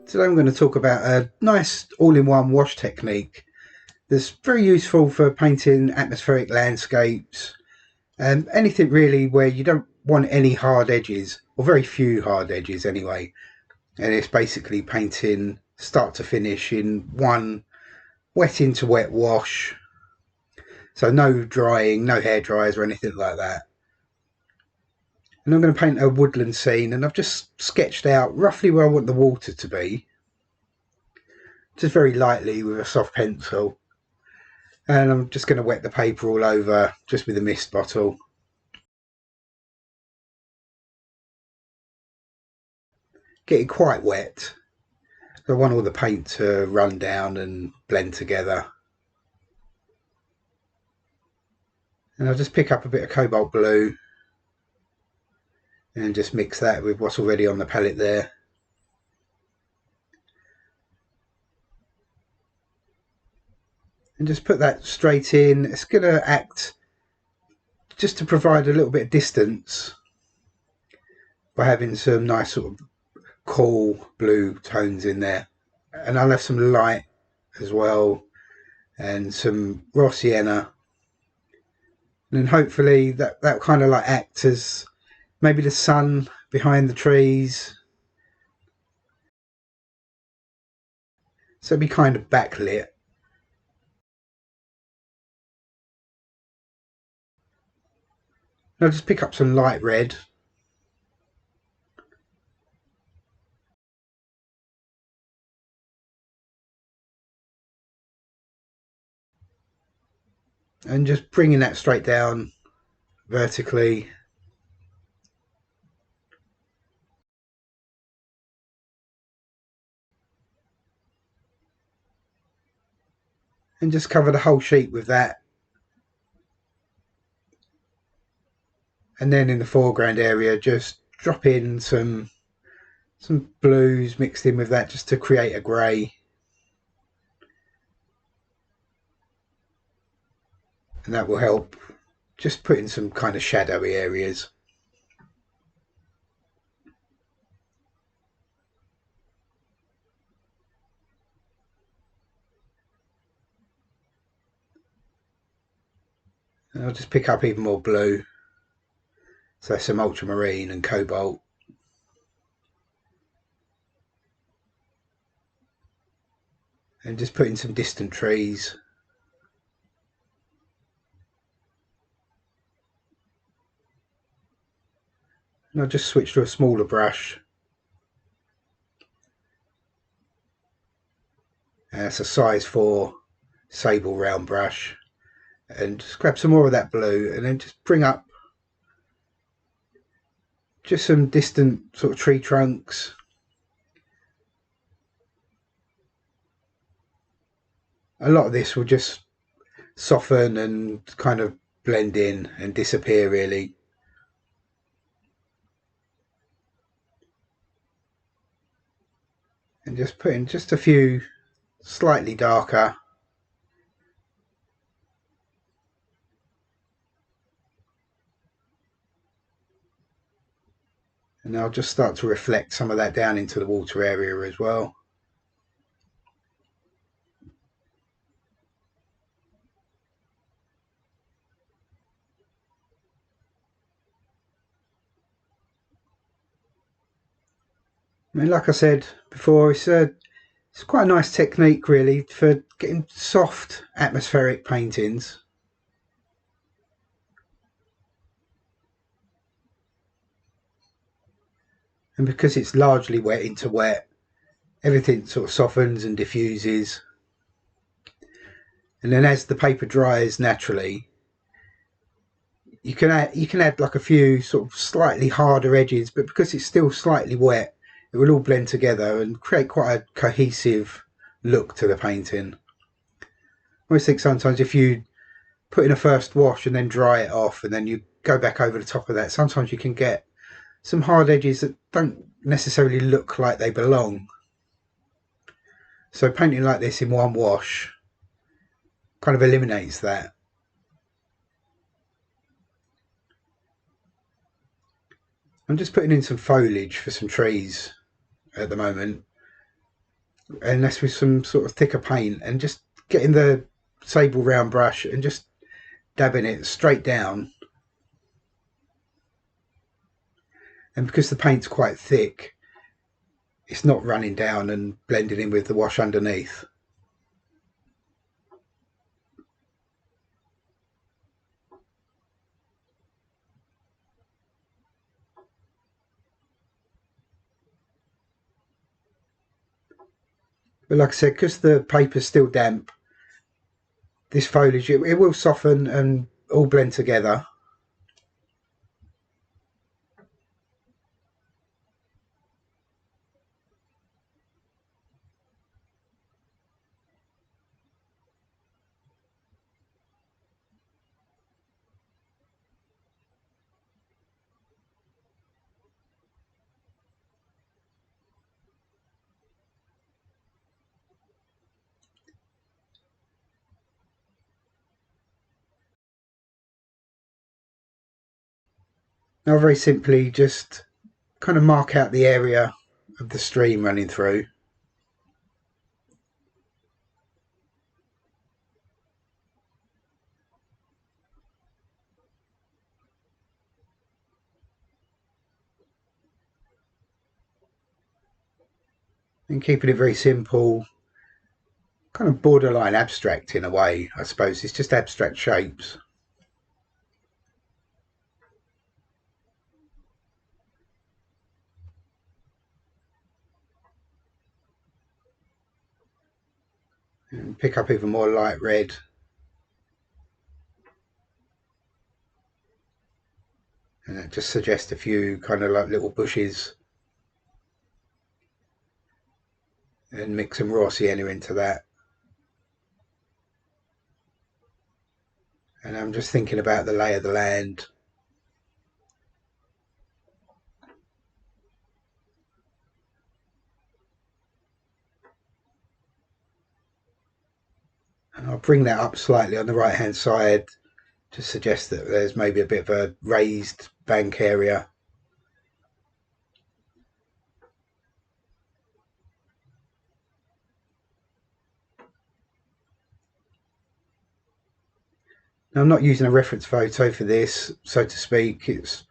Today I'm going to talk about a nice all-in-one wash technique that's very useful for painting atmospheric landscapes and anything really where you don't want any hard edges, or very few hard edges anyway. And it's basically painting start to finish in one wet into wet wash. So no drying, no hair dryers or anything like that. And I'm going to paint a woodland scene, and I've just sketched out roughly where I want the water to be, just very lightly with a soft pencil. And I'm just going to wet the paper all over just with a mist bottle. Get it quite wet. I want all the paint to run down and blend together. And I'll just pick up a bit of cobalt blue and just mix that with what's already on the palette there. And just put that straight in. It's going to act just to provide a little bit of distance by having some nice sort of cool blue tones in there. And I'll have some light as well and some raw sienna. And then hopefully that kind of like acts as maybe the sun behind the trees. So it'd be kind of backlit. I'll just pick up some light red. And just bringing that straight down vertically. And just cover the whole sheet with that. And then in the foreground area, just drop in some blues mixed in with that just to create a grey. And that will help just put in some kind of shadowy areas. And I'll just pick up even more blue. So some ultramarine and cobalt. And just put in some distant trees. And I'll just switch to a smaller brush. And that's a size 4 sable round brush. And just grab some more of that blue and then just bring up just some distant sort of tree trunks. A lot of this will just soften and kind of blend in and disappear really. And just put in just a few slightly darker. And I'll just start to reflect some of that down into the water area as well. I mean, like I said before, it's quite a nice technique really for getting soft atmospheric paintings. And because it's largely wet into wet, everything sort of softens and diffuses. And then as the paper dries naturally, you can add like a few sort of slightly harder edges, but because it's still slightly wet, it will all blend together and create quite a cohesive look to the painting. I always think sometimes if you put in a first wash and then dry it off and then you go back over the top of that, sometimes you can get some hard edges that don't necessarily look like they belong. So painting like this in one wash kind of eliminates that. I'm just putting in some foliage for some trees at the moment. and that's with some sort of thicker paint, and just getting the sable round brush and just dabbing it straight down. And because the paint's quite thick, it's not running down and blending in with the wash underneath. But like I said, because the paper's still damp, this foliage, it will soften and all blend together. Now, very simply, just kind of mark out the area of the stream running through. And keeping it very simple, kind of borderline abstract in a way, I suppose. It's just abstract shapes. And pick up even more light red. And that just suggests a few kind of like little bushes. And mix some raw sienna into that. And I'm just thinking about the lay of the land. And I'll bring that up slightly on the right hand side to suggest that there's maybe a bit of a raised bank area. Now, I'm not using a reference photo for this, so to speak. It's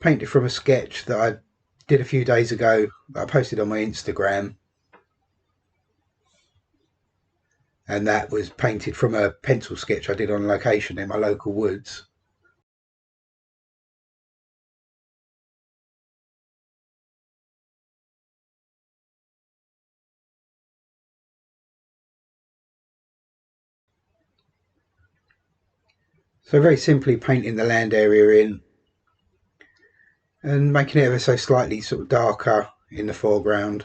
painted from a sketch that I did a few days ago that I posted on my Instagram. And that was painted from a pencil sketch I did on location in my local woods. So very simply painting the land area in and making it ever so slightly sort of darker in the foreground.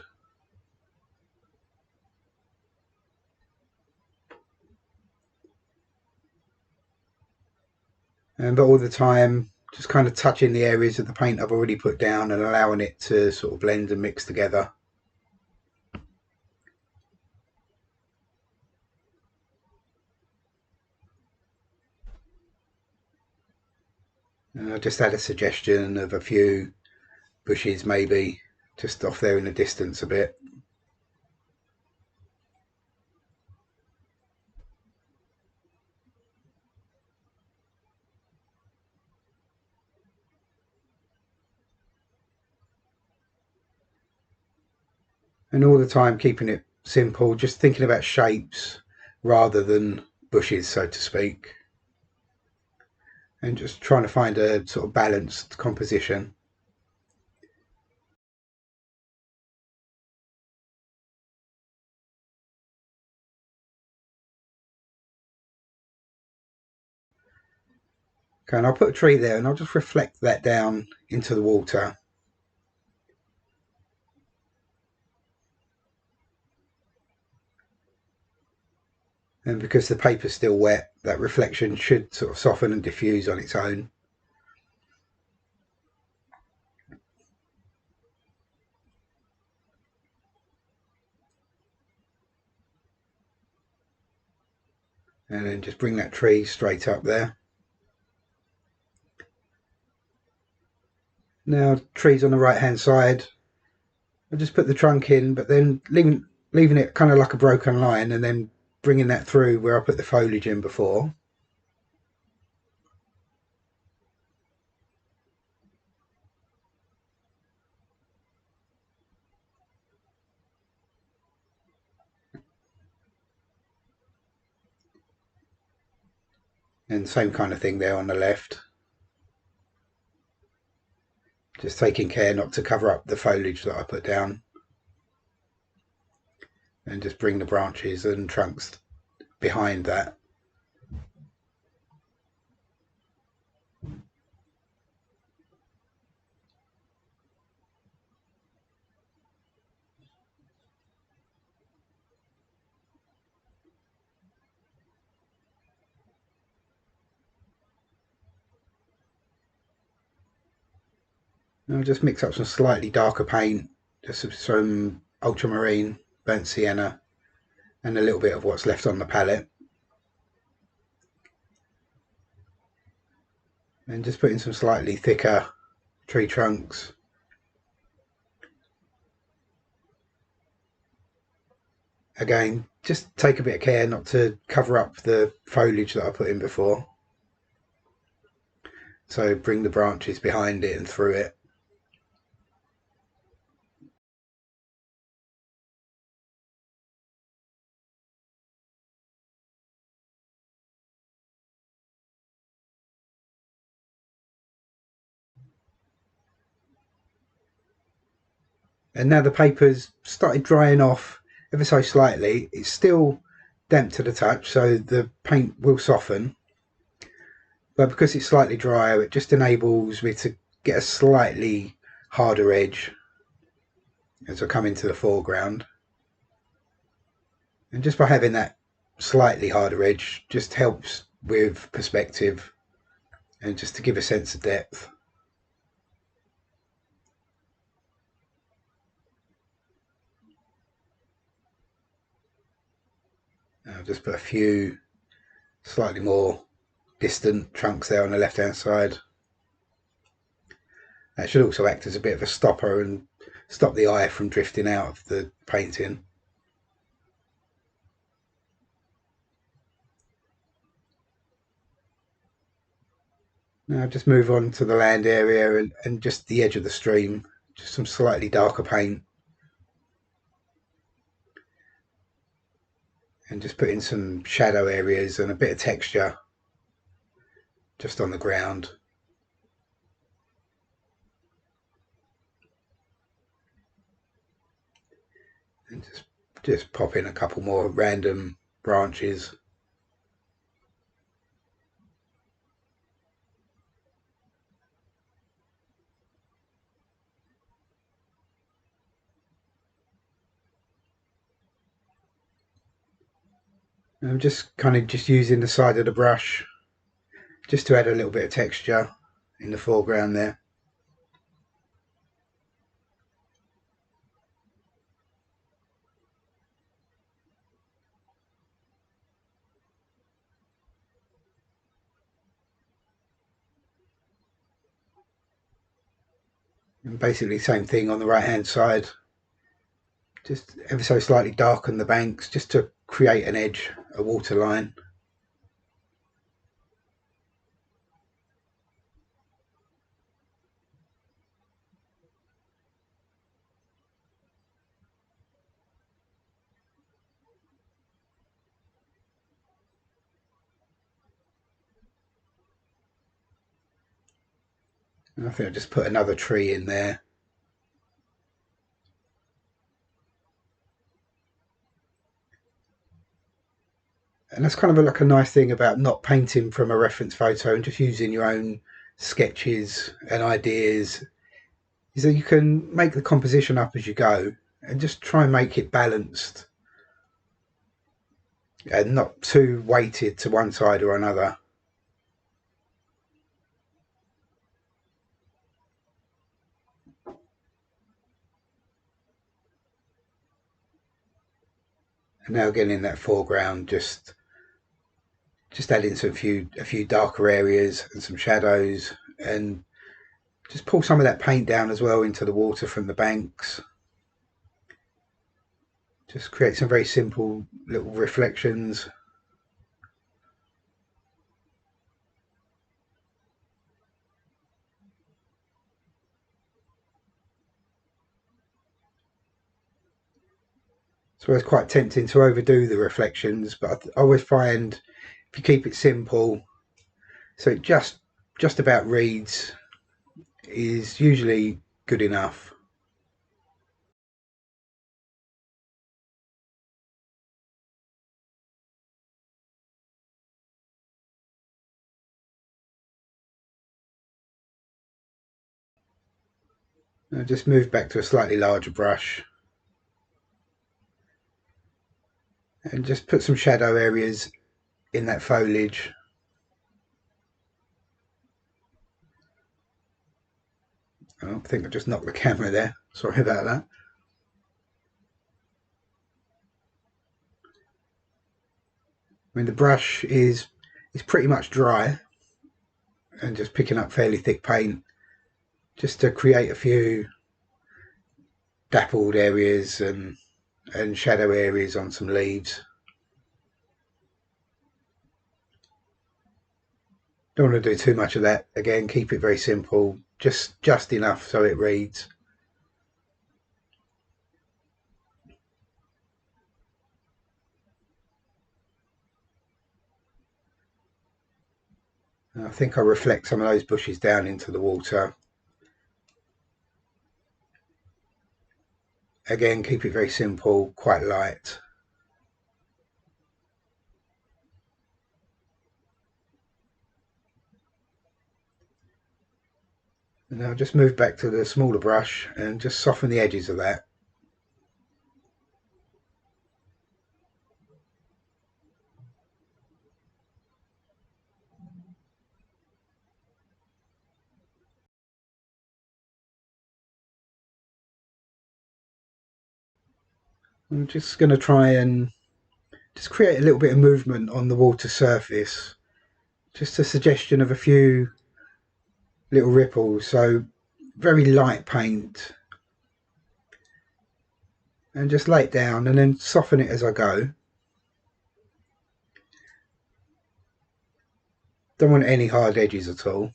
But all the time just kind of touching the areas of the paint I've already put down and allowing it to sort of blend and mix together. And I just had a suggestion of a few bushes maybe just off there in the distance a bit. And all the time keeping it simple, just thinking about shapes rather than bushes, so to speak. And just trying to find a sort of balanced composition. Okay, and I'll put a tree there and I'll just reflect that down into the water. And because the paper's still wet, that reflection should sort of soften and diffuse on its own. And then just bring that tree straight up there. Now, trees on the right hand side, I'll just put the trunk in, but then leaving it kind of like a broken line and then bringing that through where I put the foliage in before. And same kind of thing there on the left. Just taking care not to cover up the foliage that I put down. And just bring the branches and trunks behind that. And I'll just mix up some slightly darker paint, just some ultramarine, burnt sienna, and a little bit of what's left on the palette. And just put in some slightly thicker tree trunks. Again, just take a bit of care not to cover up the foliage that I put in before. So bring the branches behind it and through it. And now the paper's started drying off ever so slightly. It's still damp to the touch, so the paint will soften. But because it's slightly drier, it just enables me to get a slightly harder edge as I come into the foreground. And just by having that slightly harder edge just helps with perspective and just to give a sense of depth. I'll just put a few slightly more distant trunks there on the left hand side. That should also act as a bit of a stopper and stop the eye from drifting out of the painting. Now just move on to the land area and just the edge of the stream, just some slightly darker paint. And just put in some shadow areas and a bit of texture just on the ground. And just pop in a couple more random branches. And I'm just kind of just using the side of the brush just to add a little bit of texture in the foreground there. And basically same thing on the right hand side. Just ever so slightly darken the banks just to create an edge, a water line. And I think I'll just put another tree in there. And that's kind of like a nice thing about not painting from a reference photo and just using your own sketches and ideas, is that you can make the composition up as you go and just try and make it balanced and not too weighted to one side or another. And now again in that foreground, just add in a few darker areas and some shadows, and just pull some of that paint down as well into the water from the banks. Just create some very simple little reflections. So it's quite tempting to overdo the reflections, but I always find if you keep it simple, so it just about reads, is usually good enough. I'll just move back to a slightly larger brush and just put some shadow areas in that foliage. I think I just knocked the camera there. Sorry about that. I mean, the brush is pretty much dry and just picking up fairly thick paint just to create a few dappled areas and shadow areas on some leaves. Don't want to do too much of that. Again, keep it very simple, just enough so it reads. And I think I'll reflect some of those bushes down into the water. Again, keep it very simple, quite light. And I'll just move back to the smaller brush and just soften the edges of that. I'm just going to try and just create a little bit of movement on the water surface. Just a suggestion of a few little ripples. So very light paint, and just lay it down and then soften it as I go. Don't want any hard edges at all,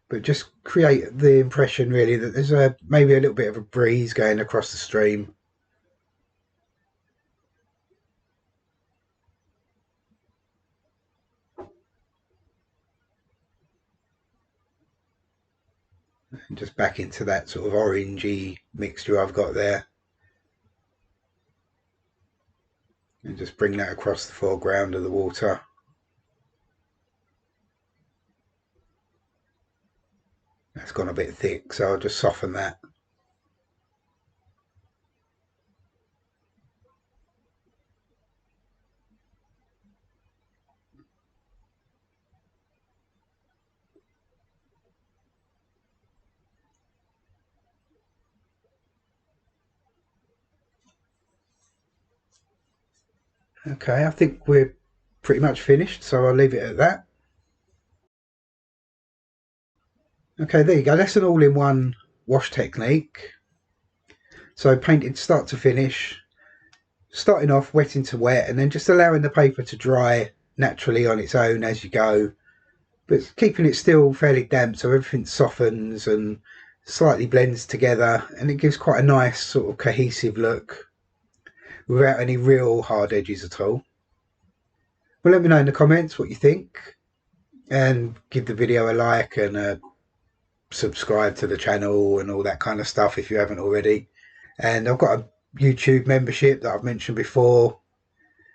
but just create the impression really that there's maybe a little bit of a breeze going across the stream. And just back into that sort of orangey mixture I've got there. And just bring that across the foreground of the water. That's gone a bit thick, so I'll just soften that. Okay, I think we're pretty much finished, so I'll leave it at that. Okay, there you go. That's an all-in-one wash technique. So painted start to finish, starting off wet into wet, and then just allowing the paper to dry naturally on its own as you go, but keeping it still fairly damp so everything softens and slightly blends together, and it gives quite a nice sort of cohesive look without any real hard edges at all. Well, let me know in the comments what you think, and give the video a like and subscribe to the channel and all that kind of stuff if you haven't already. And I've got a YouTube membership that I've mentioned before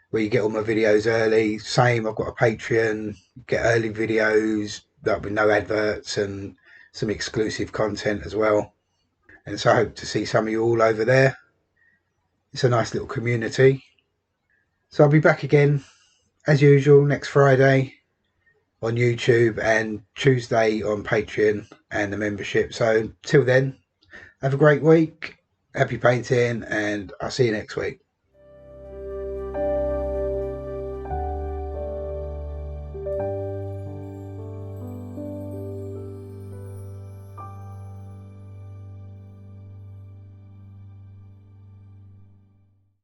where you get all my videos early. Same, I've got a Patreon, get early videos that with no adverts and some exclusive content as well. And so I hope to see some of you all over there. It's a nice little community. So I'll be back again as usual next Friday on YouTube and Tuesday on Patreon and the membership. So till then, have a great week, happy painting, and I'll see you next week.